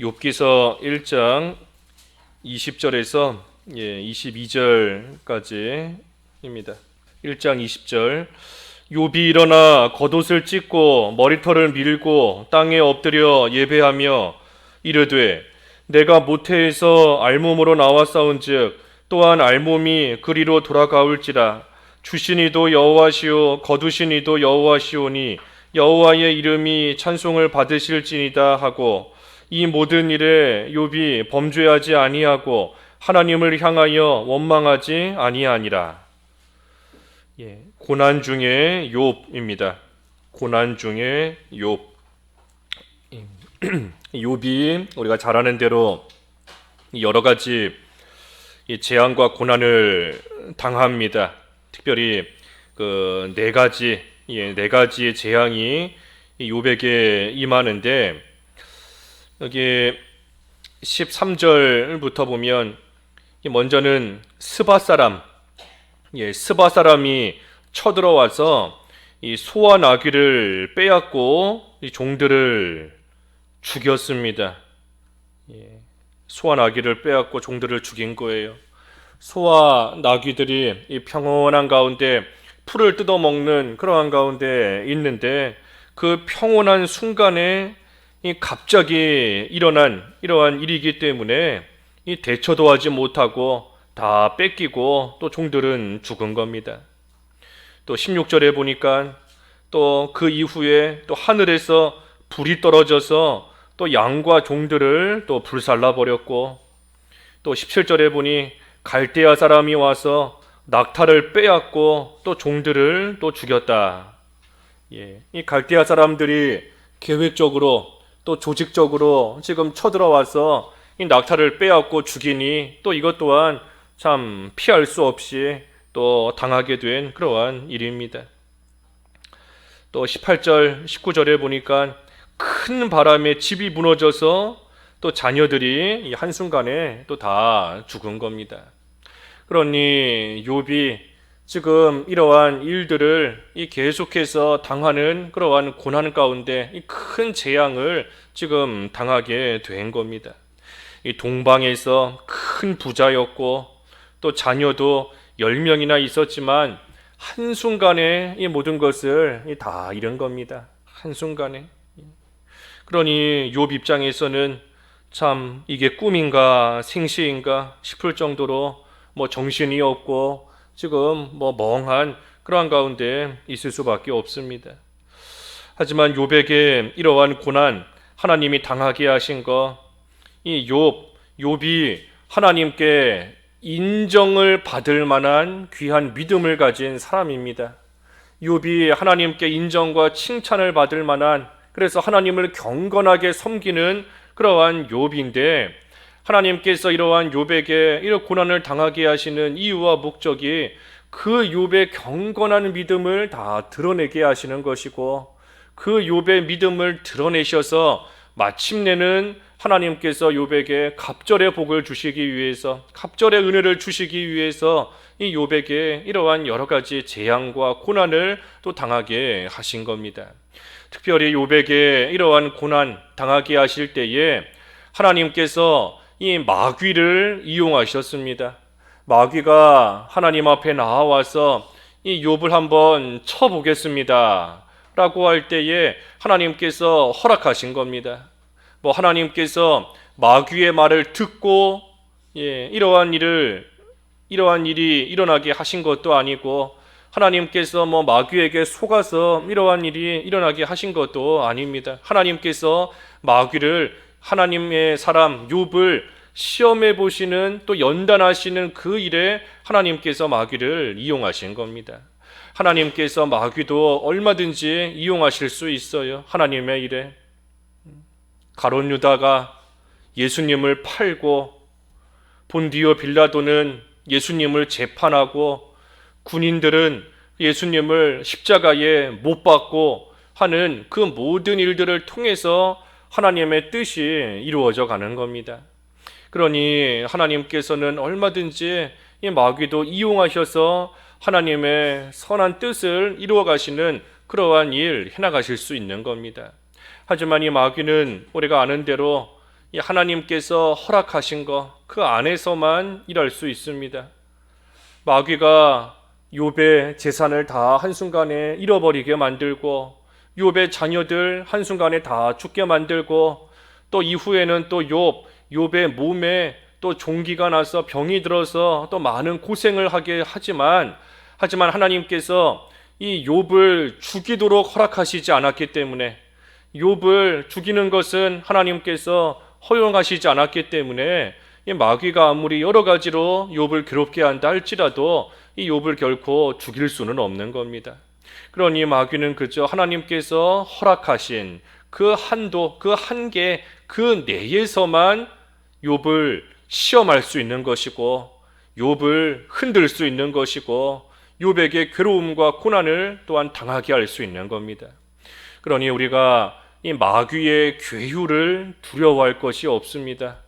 욥기서 1장 20절에서 22절까지입니다. 1장 20절. 욥이 일어나 겉옷을 찢고 머리털을 밀고 땅에 엎드려 예배하며 이르되 내가 모태에서 알몸으로 나왔사온즉 또한 알몸이 그리로 돌아가올지라. 주신 이도 여호와시오 거두신 이도 여호와시오니 여호와의 이름이 찬송을 받으실지니다 하고, 이 모든 일에 욥이 범죄하지 아니하고 하나님을 향하여 원망하지 아니하니라. 고난 중에 욥입니다. 고난 중에 욥. 욥이 우리가 잘 아는 대로 여러 가지 재앙과 고난을 당합니다. 특별히 그 네 가지의 재앙이 욥에게 임하는데, 여기 13절부터 보면 먼저는 스바 사람이 쳐들어와서 이 소와 나귀를 빼앗고 이 종들을 죽였습니다. 소와 나귀를 빼앗고 종들을 죽인 거예요. 소와 나귀들이 이 평온한 가운데 풀을 뜯어먹는 그러한 가운데 있는데, 그 평온한 순간에 이 갑자기 일어난 이러한 일이기 때문에 이 대처도 하지 못하고 다 뺏기고 또 종들은 죽은 겁니다. 또 16절에 보니까 또 그 이후에 또 하늘에서 불이 떨어져서 또 양과 종들을 또 불살라 버렸고, 또 17절에 보니 갈대아 사람이 와서 낙타를 빼앗고 또 종들을 또 죽였다. 이 갈대아 사람들이 계획적으로 또 조직적으로 지금 쳐들어와서 이 낙타를 빼앗고 죽이니 또 이것 또한 참 피할 수 없이 또 당하게 된 그러한 일입니다. 또 18절, 19절에 보니까 큰 바람에 집이 무너져서 또 자녀들이 한순간에 또 다 죽은 겁니다. 그러니 욥이 지금 이러한 일들을 계속해서 당하는 그러한 고난 가운데 이 큰 재앙을 지금 당하게 된 겁니다. 이 동방에서 큰 부자였고 또 자녀도 10명이나 있었지만 한순간에 이 모든 것을 다 잃은 겁니다. 한순간에. 그러니 욥 입장에서는 참 이게 꿈인가 생시인가 싶을 정도로 정신이 없고 지금 멍한 그러한 가운데 있을 수밖에 없습니다. 하지만 욥에게 이러한 고난, 하나님이 당하게 하신 것, 이 욥이 하나님께 인정을 받을 만한 귀한 믿음을 가진 사람입니다. 욥이 하나님께 인정과 칭찬을 받을 만한, 그래서 하나님을 경건하게 섬기는 그러한 욥인데, 하나님께서 이러한 욥에게 이런 고난을 당하게 하시는 이유와 목적이 그 욥의 경건한 믿음을 다 드러내게 하시는 것이고, 그 욥의 믿음을 드러내셔서 마침내는 하나님께서 욥에게 갑절의 복을 주시기 위해서, 갑절의 은혜를 주시기 위해서 이 욥에게 이러한 여러 가지 재앙과 고난을 또 당하게 하신 겁니다. 특별히 욥에게 이러한 고난 당하게 하실 때에 하나님께서 이 마귀를 이용하셨습니다. 마귀가 하나님 앞에 나와서 이 욥을 한번 쳐보겠습니다 라고 할 때에 하나님께서 허락하신 겁니다. 하나님께서 마귀의 말을 듣고 이러한 일이 일어나게 하신 것도 아니고, 하나님께서 마귀에게 속아서 이러한 일이 일어나게 하신 것도 아닙니다. 하나님께서 마귀를, 하나님의 사람 욥을 시험해 보시는, 또 연단하시는 그 일에 하나님께서 마귀를 이용하신 겁니다. 하나님께서 마귀도 얼마든지 이용하실 수 있어요. 하나님의 일에. 가룟 유다가 예수님을 팔고, 본디오 빌라도는 예수님을 재판하고, 군인들은 예수님을 십자가에 못 박고 하는 그 모든 일들을 통해서 하나님의 뜻이 이루어져 가는 겁니다. 그러니 하나님께서는 얼마든지 이 마귀도 이용하셔서 하나님의 선한 뜻을 이루어 가시는 그러한 일 해나가실 수 있는 겁니다. 하지만 이 마귀는 우리가 아는 대로 이 하나님께서 허락하신 것, 그 안에서만 일할 수 있습니다. 마귀가 욥의 재산을 다 한순간에 잃어버리게 만들고 욥의 자녀들 한순간에 다 죽게 만들고 또 이후에는 또 욥의 몸에 또 종기가 나서 병이 들어서 또 많은 고생을 하게 하지만 하나님께서 이 욥을 죽이도록 허락하시지 않았기 때문에, 욥을 죽이는 것은 하나님께서 허용하시지 않았기 때문에 이 마귀가 아무리 여러 가지로 욥을 괴롭게 한다 할지라도 이 욥을 결코 죽일 수는 없는 겁니다. 그러니 마귀는 그저 하나님께서 허락하신 그 한도, 그 한계, 그 내에서만 욥을 시험할 수 있는 것이고 욥을 흔들 수 있는 것이고 욥에게 괴로움과 고난을 또한 당하게 할 수 있는 겁니다. 그러니 우리가 이 마귀의 괴유를 두려워할 것이 없습니다.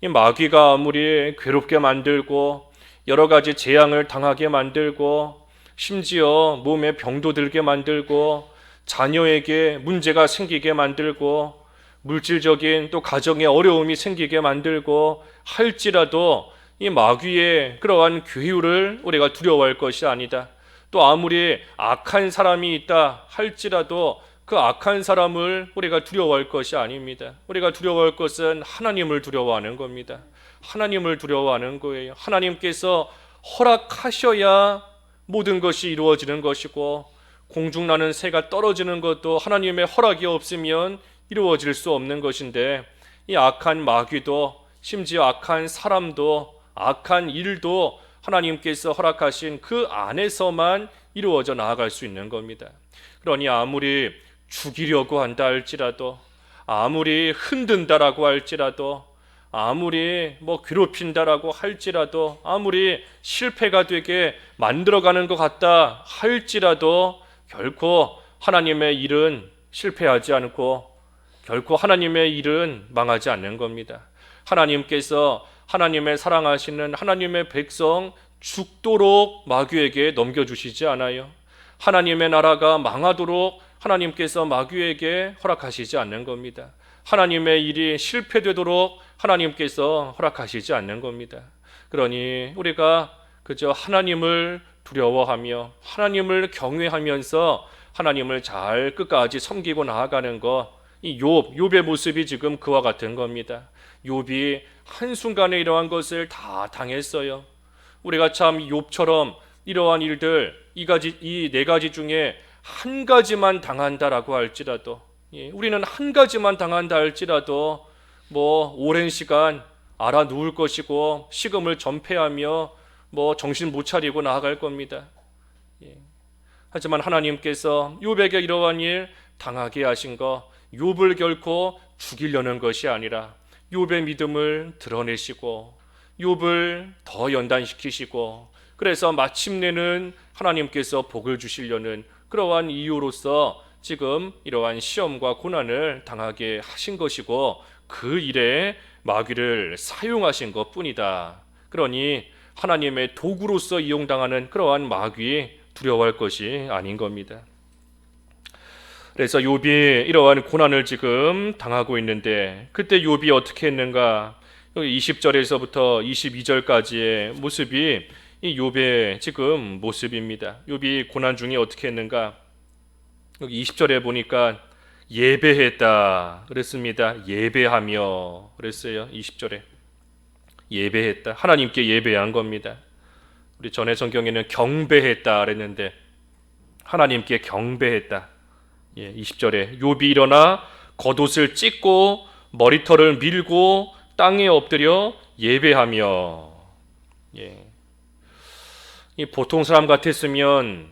이 마귀가 아무리 괴롭게 만들고 여러 가지 재앙을 당하게 만들고 심지어 몸에 병도 들게 만들고 자녀에게 문제가 생기게 만들고 물질적인 또 가정에 어려움이 생기게 만들고 할지라도 이 마귀의 그러한 괴유를 우리가 두려워할 것이 아니다. 또 아무리 악한 사람이 있다 할지라도 그 악한 사람을 우리가 두려워할 것이 아닙니다. 우리가 두려워할 것은 하나님을 두려워하는 겁니다. 하나님을 두려워하는 거예요. 하나님께서 허락하셔야 모든 것이 이루어지는 것이고 공중나는 새가 떨어지는 것도 하나님의 허락이 없으면 이루어질 수 없는 것인데 이 악한 마귀도 심지어 악한 사람도 악한 일도 하나님께서 허락하신 그 안에서만 이루어져 나아갈 수 있는 겁니다. 그러니 아무리 죽이려고 한다 할지라도 아무리 흔든다라고 할지라도 아무리 괴롭힌다라고 할지라도 아무리 실패가 되게 만들어가는 것 같다 할지라도 결코 하나님의 일은 실패하지 않고 결코 하나님의 일은 망하지 않는 겁니다. 하나님께서 하나님의 사랑하시는 하나님의 백성 죽도록 마귀에게 넘겨주시지 않아요. 하나님의 나라가 망하도록 하나님께서 마귀에게 허락하시지 않는 겁니다. 하나님의 일이 실패되도록 하나님께서 허락하시지 않는 겁니다. 그러니 우리가 그저 하나님을 두려워하며 하나님을 경외하면서 하나님을 잘 끝까지 섬기고 나아가는 것, 이 욥의 모습이 지금 그와 같은 겁니다. 욥이 한순간에 이러한 것을 다 당했어요. 우리가 참 욥처럼 이러한 일들 이 네 가지 중에 한 가지만 당한다라고 할지라도 우리는 한 가지만 당한다 할지라도 오랜 시간 알아 누울 것이고 식음을 전폐하며 정신 못 차리고 나아갈 겁니다. 하지만 하나님께서 욥에게 이러한 일 당하게 하신 거 욥을 결코 죽이려는 것이 아니라 욥의 믿음을 드러내시고 욥을 더 연단시키시고 그래서 마침내는 하나님께서 복을 주시려는 그러한 이유로서 지금 이러한 시험과 고난을 당하게 하신 것이고 그 일에 마귀를 사용하신 것뿐이다. 그러니 하나님의 도구로서 이용당하는 그러한 마귀 두려워할 것이 아닌 겁니다. 그래서 욥이 이러한 고난을 지금 당하고 있는데 그때 욥이 어떻게 했는가? 20절에서부터 22절까지의 모습이 이 욥의 지금 모습입니다. 욥이 고난 중에 어떻게 했는가? 여기 20절에 보니까 예배했다 그랬습니다. 예배하며 그랬어요. 20절에 예배했다. 하나님께 예배한 겁니다. 우리 전에 성경에는 경배했다 그랬는데 하나님께 경배했다. 20절에 욥이 일어나 겉옷을 찢고 머리털을 밀고 땅에 엎드려 예배하며. 이 보통 사람 같았으면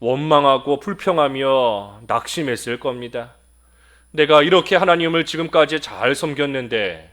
원망하고 불평하며 낙심했을 겁니다. 내가 이렇게 하나님을 지금까지 잘 섬겼는데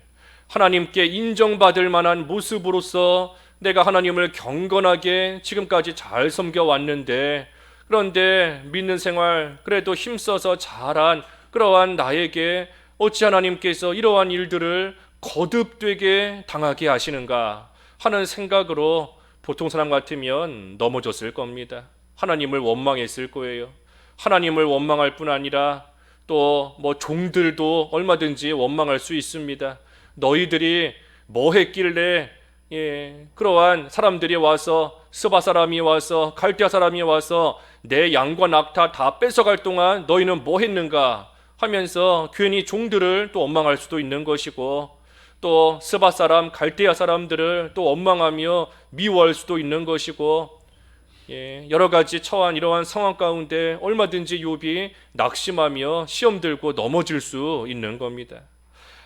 하나님께 인정받을 만한 모습으로서 내가 하나님을 경건하게 지금까지 잘 섬겨왔는데 그런데 믿는 생활 그래도 힘써서 잘한 그러한 나에게 어찌 하나님께서 이러한 일들을 거듭되게 당하게 하시는가 하는 생각으로 보통 사람 같으면 넘어졌을 겁니다. 하나님을 원망했을 거예요. 하나님을 원망할 뿐 아니라 또 뭐 종들도 얼마든지 원망할 수 있습니다. 너희들이 뭐 했길래 그러한 사람들이 와서 스바 사람이 와서 갈대아 사람이 와서 내 양과 낙타 다 뺏어갈 동안 너희는 뭐 했는가 하면서 괜히 종들을 또 원망할 수도 있는 것이고, 또 스바 사람 갈대아 사람들을 또 원망하며 미워할 수도 있는 것이고, 여러 가지 처한 이러한 상황 가운데 얼마든지 욥이 낙심하며 시험 들고 넘어질 수 있는 겁니다.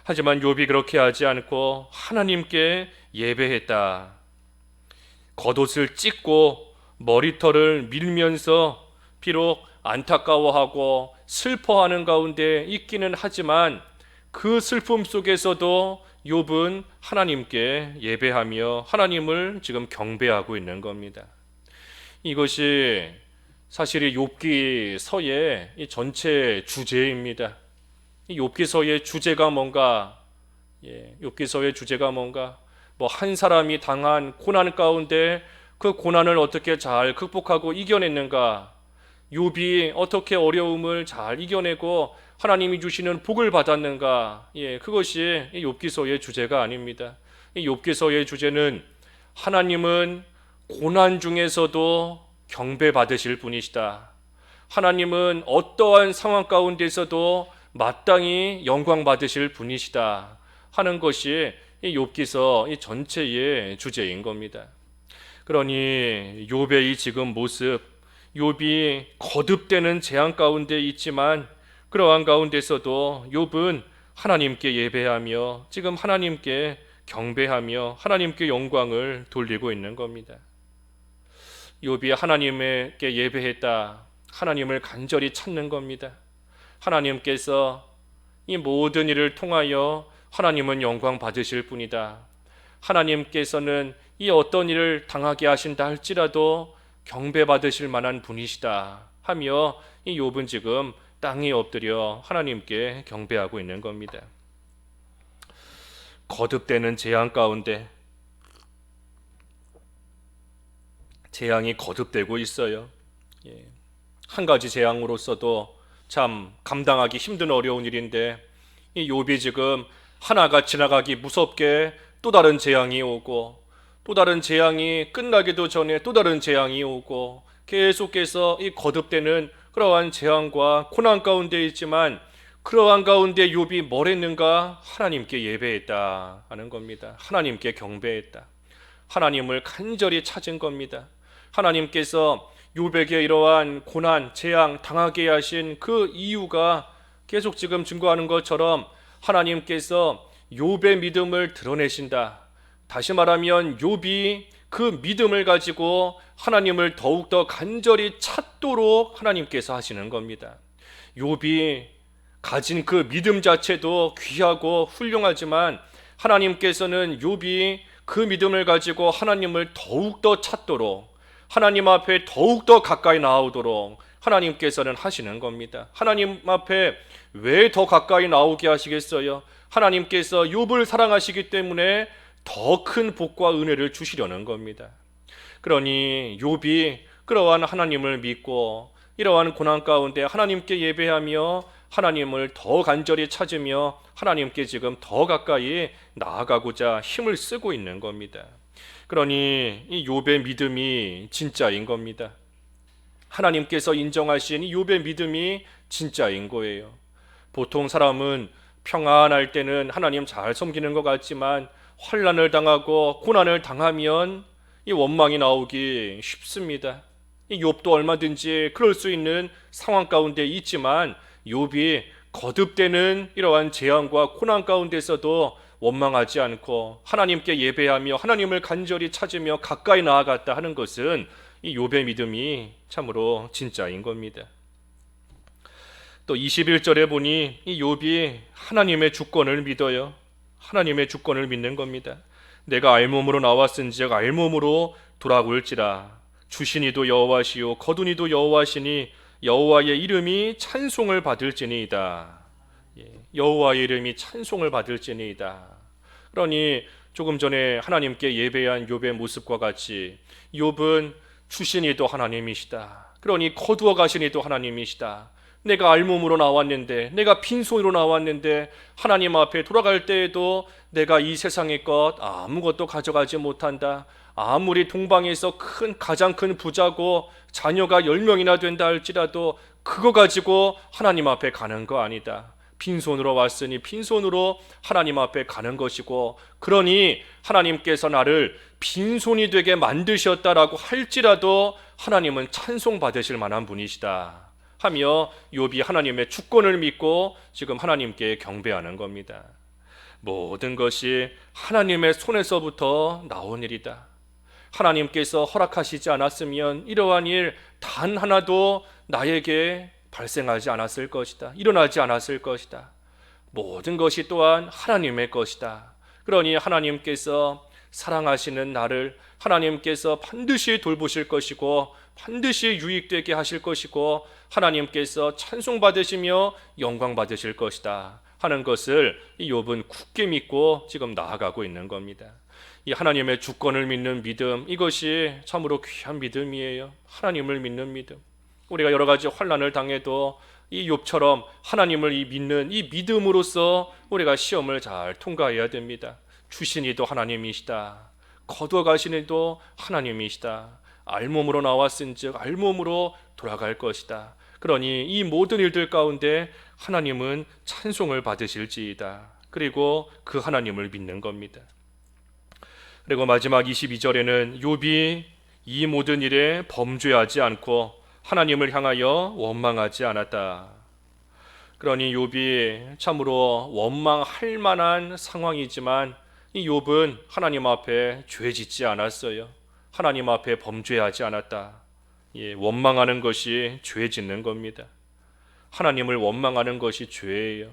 하지만 욥이 그렇게 하지 않고 하나님께 예배했다. 겉옷을 찢고 머리털을 밀면서 비록 안타까워하고 슬퍼하는 가운데 있기는 하지만 그 슬픔 속에서도 욥은 하나님께 예배하며 하나님을 지금 경배하고 있는 겁니다. 이것이 사실 이 욥기서의 이 전체 주제입니다. 이 욥기서의 주제가 뭔가? 욥기서의 주제가 뭔가? 뭐 한 사람이 당한 고난 가운데 그 고난을 어떻게 잘 극복하고 이겨냈는가? 욥이 어떻게 어려움을 잘 이겨내고 하나님이 주시는 복을 받았는가? 그것이 이 욥기서의 주제가 아닙니다. 이 욥기서의 주제는 하나님은 고난 중에서도 경배받으실 분이시다. 하나님은 어떠한 상황 가운데서도 마땅히 영광 받으실 분이시다 하는 것이 이 욥기서 이 전체의 주제인 겁니다. 그러니 욥의 이 지금 모습, 욥이 거듭되는 재앙 가운데 있지만 그러한 가운데서도 욥은 하나님께 예배하며 지금 하나님께 경배하며 하나님께 영광을 돌리고 있는 겁니다. 욥이 하나님께 예배했다. 하나님을 간절히 찾는 겁니다. 하나님께서 이 모든 일을 통하여 하나님은 영광 받으실 분이다. 하나님께서는 이 어떤 일을 당하게 하신다 할지라도 경배 받으실 만한 분이시다 하며 이 욥은 지금 땅에 엎드려 하나님께 경배하고 있는 겁니다. 거듭되는 재앙 가운데 재앙이 거듭되고 있어요. 한 가지 재앙으로서도 참 감당하기 힘든 어려운 일인데 이 욥이 지금 하나가 지나가기 무섭게 또 다른 재앙이 오고 또 다른 재앙이 끝나기도 전에 또 다른 재앙이 오고 계속해서 이 거듭되는 그러한 재앙과 고난 가운데 있지만 그러한 가운데 욥이 뭘 했는가? 하나님께 예배했다 하는 겁니다. 하나님께 경배했다. 하나님을 간절히 찾은 겁니다. 하나님께서 욥에게 이러한 고난, 재앙 당하게 하신 그 이유가 계속 지금 증거하는 것처럼 하나님께서 욥의 믿음을 드러내신다. 다시 말하면 욥이 그 믿음을 가지고 하나님을 더욱더 간절히 찾도록 하나님께서 하시는 겁니다. 욥이 가진 그 믿음 자체도 귀하고 훌륭하지만 하나님께서는 욥이 그 믿음을 가지고 하나님을 더욱더 찾도록 하나님 앞에 더욱더 가까이 나오도록 하나님께서는 하시는 겁니다. 하나님 앞에 왜 더 가까이 나오게 하시겠어요? 하나님께서 욥을 사랑하시기 때문에 더 큰 복과 은혜를 주시려는 겁니다. 그러니 욥이 그러한 하나님을 믿고 이러한 고난 가운데 하나님께 예배하며 하나님을 더 간절히 찾으며 하나님께 지금 더 가까이 나아가고자 힘을 쓰고 있는 겁니다. 그러니 이 욥의 믿음이 진짜인 겁니다. 하나님께서 인정하신 이 욥의 믿음이 진짜인 거예요. 보통 사람은 평안할 때는 하나님 잘 섬기는 것 같지만 환난을 당하고 고난을 당하면 이 원망이 나오기 쉽습니다. 이 욥도 얼마든지 그럴 수 있는 상황 가운데 있지만 욥이 거듭되는 이러한 재앙과 고난 가운데서도 원망하지 않고 하나님께 예배하며 하나님을 간절히 찾으며 가까이 나아갔다 하는 것은 이 욥의 믿음이 참으로 진짜인 겁니다. 또 21절에 보니 이 욥이 하나님의 주권을 믿어요. 하나님의 주권을 믿는 겁니다. 내가 알몸으로 나왔은즉 알몸으로 돌아올지라. 주신이도 여호와시요 거두니도 여호와시니 여호와의 이름이 찬송을 받을지니이다. 여호와의 이름이 찬송을 받을지니이다. 그러니 조금 전에 하나님께 예배한 욥의 모습과 같이 욥은 주신이도 하나님이시다. 그러니 거두어 가시니도 하나님이시다. 내가 알몸으로 나왔는데, 내가 빈손으로 나왔는데 하나님 앞에 돌아갈 때에도 내가 이 세상의 것 아무것도 가져가지 못한다. 아무리 동방에서 가장 큰 부자고 자녀가 10명이나 된다 할지라도 그거 가지고 하나님 앞에 가는 거 아니다. 빈손으로 왔으니 빈손으로 하나님 앞에 가는 것이고, 그러니 하나님께서 나를 빈손이 되게 만드셨다라고 할지라도 하나님은 찬송받으실 만한 분이시다 하며 욥이 하나님의 주권을 믿고 지금 하나님께 경배하는 겁니다. 모든 것이 하나님의 손에서부터 나온 일이다. 하나님께서 허락하시지 않았으면 이러한 일 단 하나도 나에게 발생하지 않았을 것이다. 일어나지 않았을 것이다. 모든 것이 또한 하나님의 것이다. 그러니 하나님께서 사랑하시는 나를 하나님께서 반드시 돌보실 것이고 반드시 유익되게 하실 것이고 하나님께서 찬송받으시며 영광받으실 것이다 하는 것을 이 욥은 굳게 믿고 지금 나아가고 있는 겁니다. 이 하나님의 주권을 믿는 믿음, 이것이 참으로 귀한 믿음이에요. 하나님을 믿는 믿음. 우리가 여러 가지 환난을 당해도 이 욥처럼 하나님을 믿는 이 믿음으로써 우리가 시험을 잘 통과해야 됩니다. 주신 이도 하나님이시다. 거두어 가신 이도 하나님이시다. 알몸으로 나왔은즉 알몸으로 돌아갈 것이다. 그러니 이 모든 일들 가운데 하나님은 찬송을 받으실지이다. 그리고 그 하나님을 믿는 겁니다. 그리고 마지막 22절에는 욥이 이 모든 일에 범죄하지 않고 하나님을 향하여 원망하지 않았다. 그러니 욥이 참으로 원망할 만한 상황이지만 이 욥은 하나님 앞에 죄 짓지 않았어요. 하나님 앞에 범죄하지 않았다. 원망하는 것이 죄 짓는 겁니다. 하나님을 원망하는 것이 죄예요.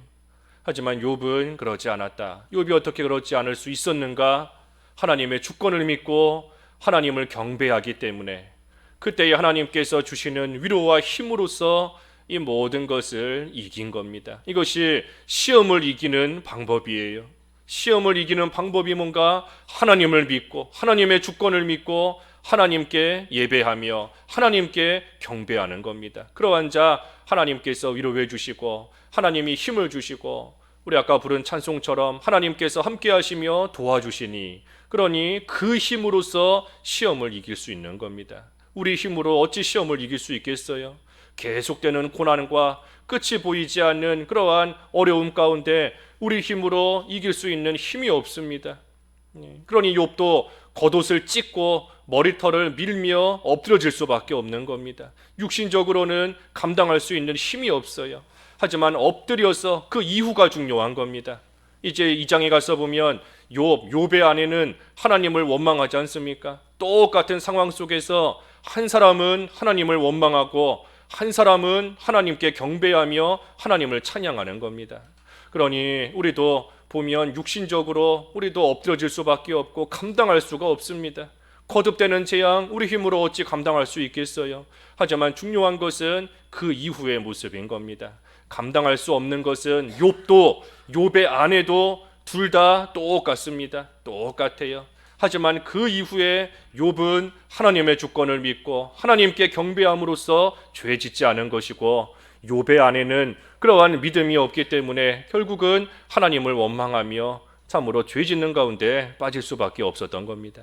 하지만 욥은 그러지 않았다. 욥이 어떻게 그러지 않을 수 있었는가? 하나님의 주권을 믿고 하나님을 경배하기 때문에 그때에 하나님께서 주시는 위로와 힘으로써 이 모든 것을 이긴 겁니다. 이것이 시험을 이기는 방법이에요. 시험을 이기는 방법이 뭔가? 하나님을 믿고 하나님의 주권을 믿고 하나님께 예배하며 하나님께 경배하는 겁니다. 그러한 자 하나님께서 위로해 주시고 하나님이 힘을 주시고 우리 아까 부른 찬송처럼 하나님께서 함께 하시며 도와주시니, 그러니 그 힘으로써 시험을 이길 수 있는 겁니다. 우리 힘으로 어찌 시험을 이길 수 있겠어요? 계속되는 고난과 끝이 보이지 않는 그러한 어려움 가운데 우리 힘으로 이길 수 있는 힘이 없습니다. 그러니 욥도 겉옷을 찢고 머리털을 밀며 엎드려질 수밖에 없는 겁니다. 육신적으로는 감당할 수 있는 힘이 없어요. 하지만 엎드려서 그 이후가 중요한 겁니다. 이제 2장에 가서 보면 욥의 아내는 하나님을 원망하지 않습니까? 똑같은 상황 속에서 한 사람은 하나님을 원망하고 한 사람은 하나님께 경배하며 하나님을 찬양하는 겁니다. 그러니 우리도 보면 육신적으로 우리도 엎드려질 수밖에 없고 감당할 수가 없습니다. 거듭되는 재앙 우리 힘으로 어찌 감당할 수 있겠어요? 하지만 중요한 것은 그 이후의 모습인 겁니다. 감당할 수 없는 것은 욥도 욥의 아내도 둘 다 똑같습니다. 똑같아요. 하지만 그 이후에 욥은 하나님의 주권을 믿고 하나님께 경배함으로써 죄 짓지 않은 것이고, 욥의 아내는 그러한 믿음이 없기 때문에 결국은 하나님을 원망하며 참으로 죄 짓는 가운데 빠질 수밖에 없었던 겁니다.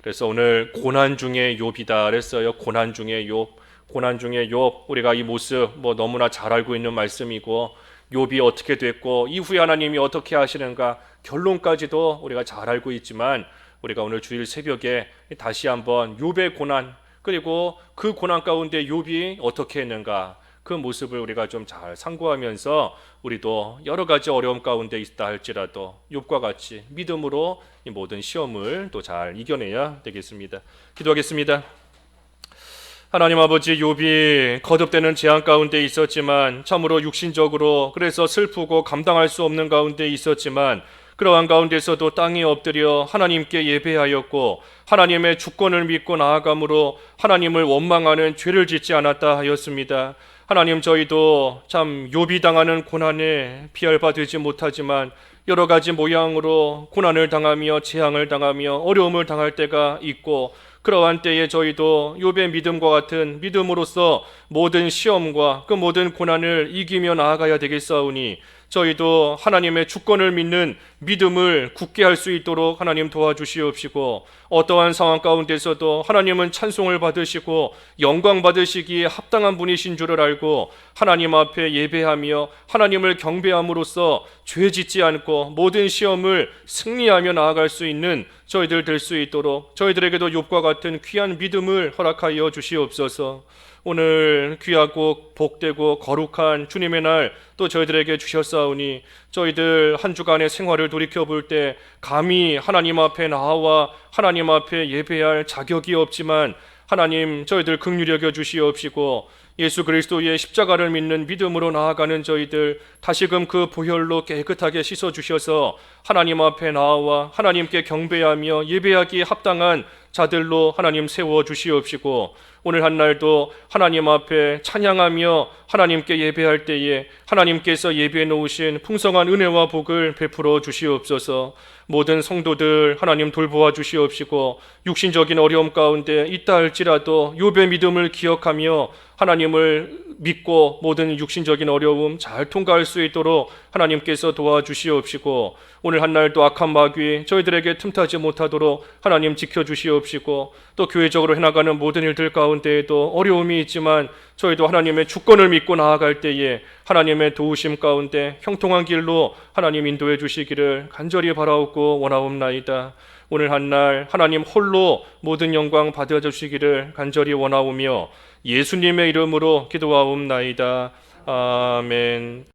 그래서 오늘 고난 중에 욥이다 그랬어요. 고난 중에 욥, 고난 중에 욥. 우리가 이 모습 너무나 잘 알고 있는 말씀이고, 욥이 어떻게 됐고 이후에 하나님이 어떻게 하시는가 결론까지도 우리가 잘 알고 있지만, 우리가 오늘 주일 새벽에 다시 한번 욥의 고난, 그리고 그 고난 가운데 욥이 어떻게 했는가 그 모습을 우리가 좀 잘 상고하면서 우리도 여러 가지 어려움 가운데 있다 할지라도 욥과 같이 믿음으로 이 모든 시험을 또 잘 이겨내야 되겠습니다. 기도하겠습니다. 하나님 아버지, 욥이 거듭되는 재앙 가운데 있었지만 참으로 육신적으로 그래서 슬프고 감당할 수 없는 가운데 있었지만 그러한 가운데서도 땅에 엎드려 하나님께 예배하였고 하나님의 주권을 믿고 나아감으로 하나님을 원망하는 죄를 짓지 않았다 하였습니다. 하나님, 저희도 참 욥이 당하는 고난에 피할 바 되지 못하지만 여러 가지 모양으로 고난을 당하며 재앙을 당하며 어려움을 당할 때가 있고, 그러한 때에 저희도 욥의 믿음과 같은 믿음으로써 모든 시험과 그 모든 고난을 이기며 나아가야 되겠사오니 저희도 하나님의 주권을 믿는 믿음을 굳게 할 수 있도록 하나님 도와주시옵시고, 어떠한 상황 가운데서도 하나님은 찬송을 받으시고 영광 받으시기에 합당한 분이신 줄을 알고 하나님 앞에 예배하며 하나님을 경배함으로써 죄 짓지 않고 모든 시험을 승리하며 나아갈 수 있는 저희들 될 수 있도록 저희들에게도 욥과 같은 귀한 믿음을 허락하여 주시옵소서. 오늘 귀하고 복되고 거룩한 주님의 날 또 저희들에게 주셨사오니 저희들 한 주간의 생활을 돌이켜볼 때 감히 하나님 앞에 나와 하나님 앞에 예배할 자격이 없지만 하나님 저희들 긍휼히 여겨 주시옵시고 예수 그리스도의 십자가를 믿는 믿음으로 나아가는 저희들 다시금 그 보혈로 깨끗하게 씻어 주셔서 하나님 앞에 나와 하나님께 경배하며 예배하기에 합당한 자들로 하나님 세워 주시옵시고, 오늘 한 날도 하나님 앞에 찬양하며 하나님께 예배할 때에 하나님께서 예배해 놓으신 풍성한 은혜와 복을 베풀어 주시옵소서. 모든 성도들 하나님 돌보아 주시옵시고, 육신적인 어려움 가운데 있다 할지라도 욥의 믿음을 기억하며 하나님을 믿고 모든 육신적인 어려움 잘 통과할 수 있도록 하나님께서 도와주시옵시고, 오늘 한 날도 악한 마귀 저희들에게 틈타지 못하도록 하나님 지켜주시옵시고, 또 교회적으로 해나가는 모든 일들 가운데에도 어려움이 있지만 저희도 하나님의 주권을 믿고 나아갈 때에 하나님의 도우심 가운데 형통한 길로 하나님 인도해 주시기를 간절히 바라옵고 원하옵나이다. 오늘 한 날 하나님 홀로 모든 영광 받아주시기를 간절히 원하오며 예수님의 이름으로 기도하옵나이다. 아멘.